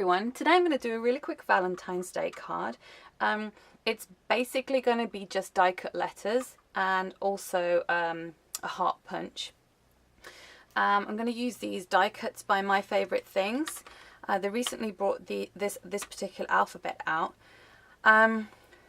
everyone, today I'm going to do a really quick Valentine's Day card. It's basically going to be just die cut letters and also a heart punch. I'm going to use these die cuts by My Favorite Things. They recently brought this particular alphabet out.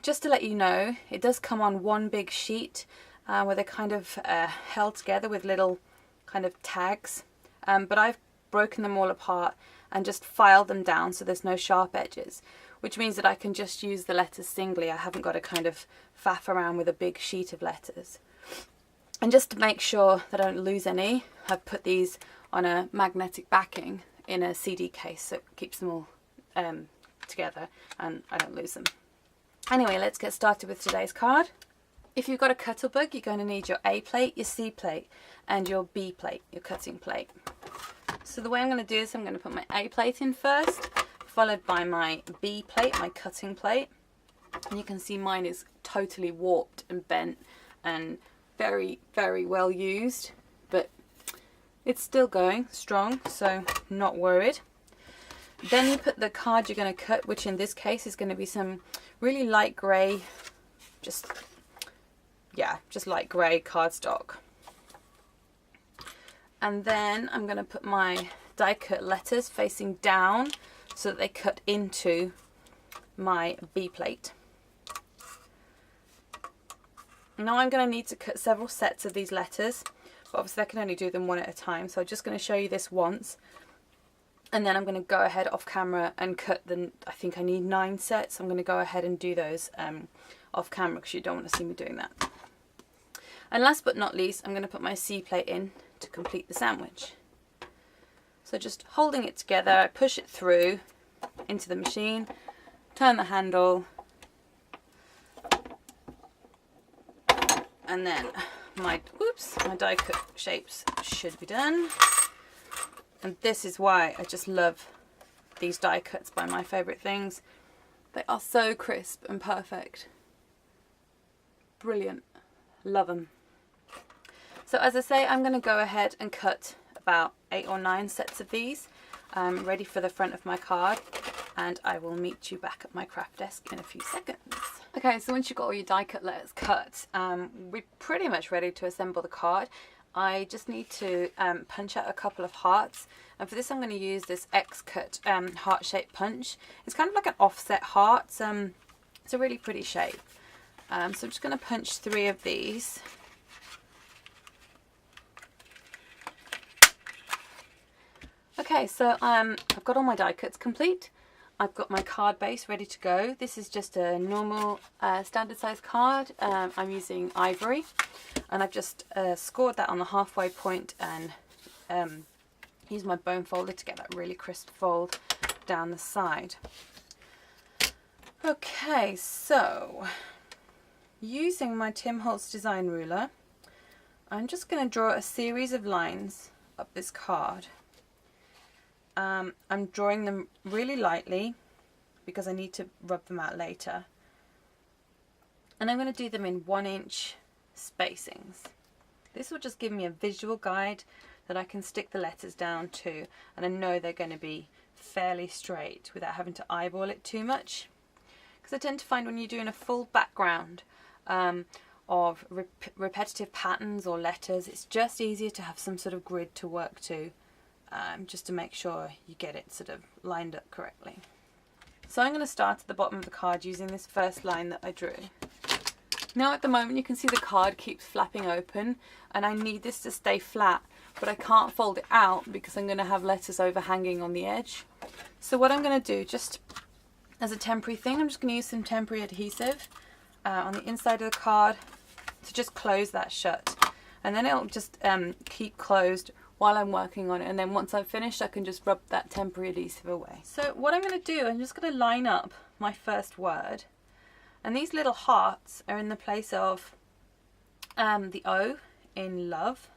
Just to let you know, it does come on one big sheet where they're kind of held together with little kind of tags, but I've broken them all apart and just filed them down so there's no sharp edges, which means that I can just use the letters singly. I haven't got to kind of faff around with a big sheet of letters. And just to make sure that I don't lose any, I've put these on a magnetic backing in a CD case so it keeps them all together and I don't lose them. Anyway, let's get started with today's card. If you've got a Cuttlebug, you're going to need your A plate, your C plate and your B plate, your cutting plate. So the way I'm going to do this, I'm going to put my A plate in first, followed by my B plate, my cutting plate. And you can see mine is totally warped and bent and very, very well used, but it's still going strong, so not worried. Then you put the card you're going to cut, which in this case is going to be some really light grey, just light grey cardstock. And then I'm going to put my die cut letters facing down so that they cut into my B plate. Now I'm going to need to cut several sets of these letters, but obviously I can only do them one at a time, so I'm just going to show you this once. And then I'm going to go ahead off camera and cut I think I need 9 sets. I'm going to go ahead and do those off camera because you don't want to see me doing that. And last but not least, I'm going to put my C plate in to complete the sandwich. So just holding it together, I push it through into the machine, turn the handle, and then my die cut shapes should be done. And this is why I just love these die cuts by My Favorite Things. They are so crisp and perfect. Brilliant. Love them. So as I say, I'm going to go ahead and cut about 8 or 9 sets of these ready for the front of my card, and I will meet you back at my craft desk in a few seconds. Okay, so once you've got all your die cut letters cut, we're pretty much ready to assemble the card. I just need to punch out a couple of hearts, and for this I'm going to use this X-Cut heart-shaped punch. It's kind of like an offset heart. It's a really pretty shape. So I'm just going to punch 3 of these. Okay, so I've got all my die cuts complete. I've got my card base ready to go. This is just a normal standard size card. I'm using ivory, and I've just scored that on the halfway point and used my bone folder to get that really crisp fold down the side. Okay, so using my Tim Holtz design ruler, I'm just going to draw a series of lines up this card. I'm drawing them really lightly because I need to rub them out later, and I'm going to do them in 1-inch spacings. This will just give me a visual guide that I can stick the letters down to, and I know they're going to be fairly straight without having to eyeball it too much, because I tend to find when you're doing a full background of repetitive patterns or letters, it's just easier to have some sort of grid to work to. Just to make sure you get it sort of lined up correctly. So I'm going to start at the bottom of the card using this first line that I drew. Now at the moment you can see the card keeps flapping open, and I need this to stay flat, but I can't fold it out because I'm going to have letters overhanging on the edge. So what I'm going to do, just as a temporary thing, I'm just going to use some temporary adhesive on the inside of the card to just close that shut, and then it'll just keep closed while I'm working on it, and then once I've finished I can just rub that temporary adhesive away. So what I'm going to do, I'm just going to line up my first word, and these little hearts are in the place of the O in love,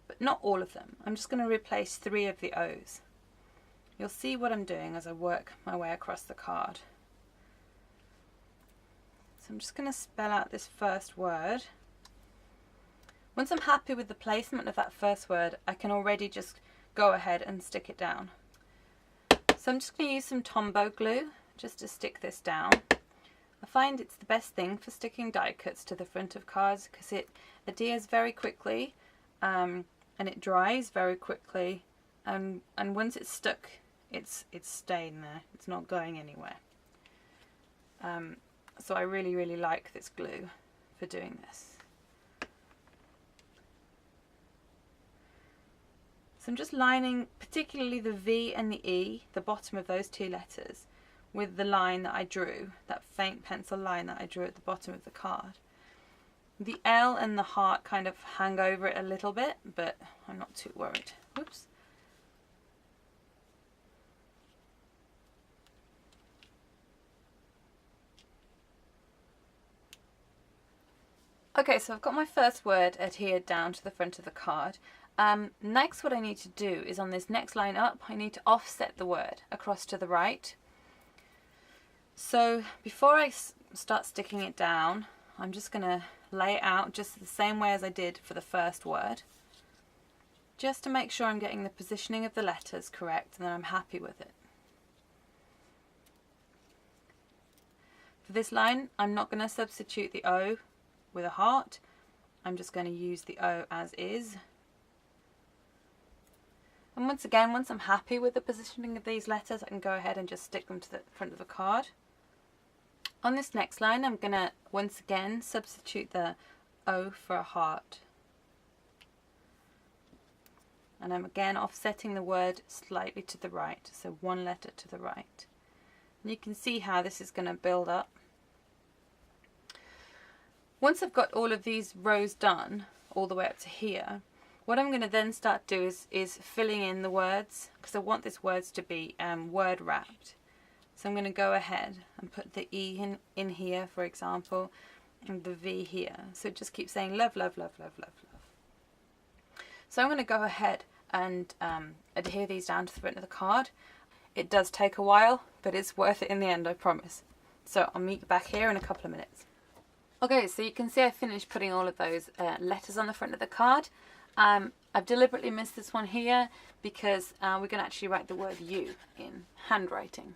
but not all of them. I'm just going to replace 3 of the O's. You'll see what I'm doing as I work my way across the card. So I'm just going to spell out this first word. Once I'm happy with the placement of that first word, I can already just go ahead and stick it down. So I'm just going to use some Tombow glue just to stick this down. I find it's the best thing for sticking die cuts to the front of cards because it adheres very quickly and it dries very quickly, and once it's stuck it's staying there, it's not going anywhere. So I really like this glue for doing this. So I'm just lining particularly the V and the E, the bottom of those two letters, with the line that I drew, that faint pencil line that I drew at the bottom of the card. The L and the heart kind of hang over it a little bit, but I'm not too worried. Whoops. Okay, so I've got my first word adhered down to the front of the card. Next, what I need to do is on this next line up, I need to offset the word across to the right. So before I start sticking it down, I'm just going to lay it out just the same way as I did for the first word, just to make sure I'm getting the positioning of the letters correct and that I'm happy with it. For this line, I'm not going to substitute the O with a heart. I'm just going to use the O as is. And once again, once I'm happy with the positioning of these letters, I can go ahead and just stick them to the front of the card. On this next line, I'm going to once again substitute the O for a heart. And I'm again offsetting the word slightly to the right, so one letter to the right. And you can see how this is going to build up. Once I've got all of these rows done, all the way up to here, what I'm going to then start to do is filling in the words, because I want these words to be word wrapped. So I'm going to go ahead and put the E in here, for example, and the V here. So it just keeps saying love, love, love, love, love, love. So I'm going to go ahead and adhere these down to the front of the card. It does take a while, but it's worth it in the end, I promise. So I'll meet you back here in a couple of minutes. Okay, so you can see I finished putting all of those letters on the front of the card. I've deliberately missed this one here because we're going to actually write the word you in handwriting.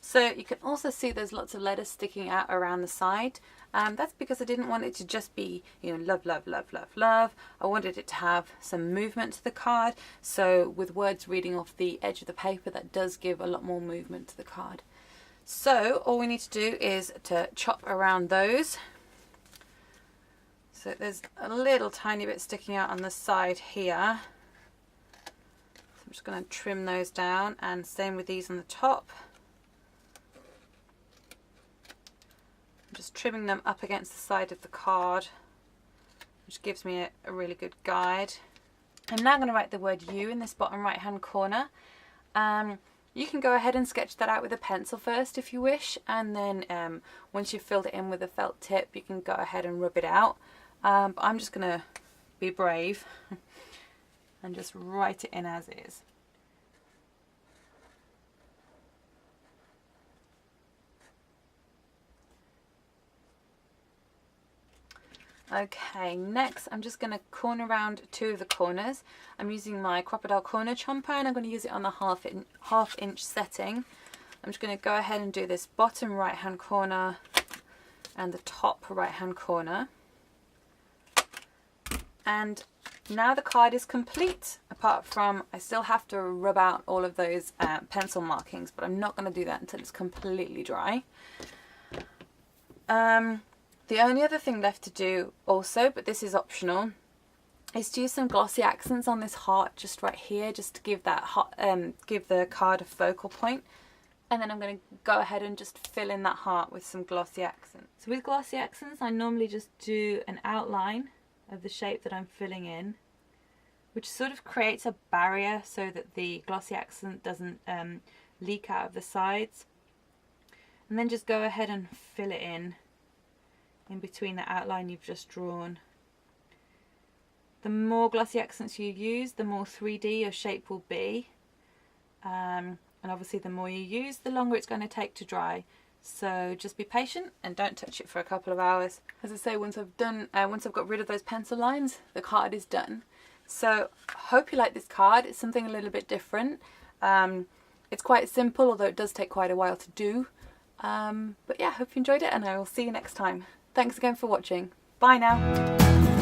So you can also see there's lots of letters sticking out around the side. That's because I didn't want it to just be, love, love, love, love, love. I wanted it to have some movement to the card. So with words reading off the edge of the paper, that does give a lot more movement to the card. So all we need to do is to chop around those. So there's a little tiny bit sticking out on the side here. So I'm just going to trim those down, and same with these on the top. I'm just trimming them up against the side of the card, which gives me a really good guide. I'm now going to write the word you in this bottom right hand corner. You can go ahead and sketch that out with a pencil first if you wish, and then once you've filled it in with a felt tip, you can go ahead and rub it out. But I'm just going to be brave and just write it in as is. Okay, next I'm just going to corner around two of the corners. I'm using my Crocodile Corner Chomper, and I'm going to use it on the half inch setting. I'm just going to go ahead and do this bottom right hand corner and the top right hand corner. And now the card is complete, apart from I still have to rub out all of those pencil markings, but I'm not going to do that until it's completely dry. The only other thing left to do also, but this is optional, is to use some glossy accents on this heart just right here, just to give that give the card a focal point. And then I'm going to go ahead and just fill in that heart with some glossy accents. So with glossy accents, I normally just do an outline of the shape that I'm filling in, which sort of creates a barrier so that the glossy accent doesn't leak out of the sides. And then just go ahead and fill it in between the outline you've just drawn. The more glossy accents you use, the more 3D your shape will be. And obviously the more you use, the longer it's going to take to dry. So just be patient and don't touch it for a couple of hours. As I say, once I've got rid of those pencil lines, the card is done. So I hope you like this card. It's something a little bit different. It's quite simple, although it does take quite a while to do. But yeah, hope you enjoyed it, and I will see you next time. Thanks again for watching. Bye now.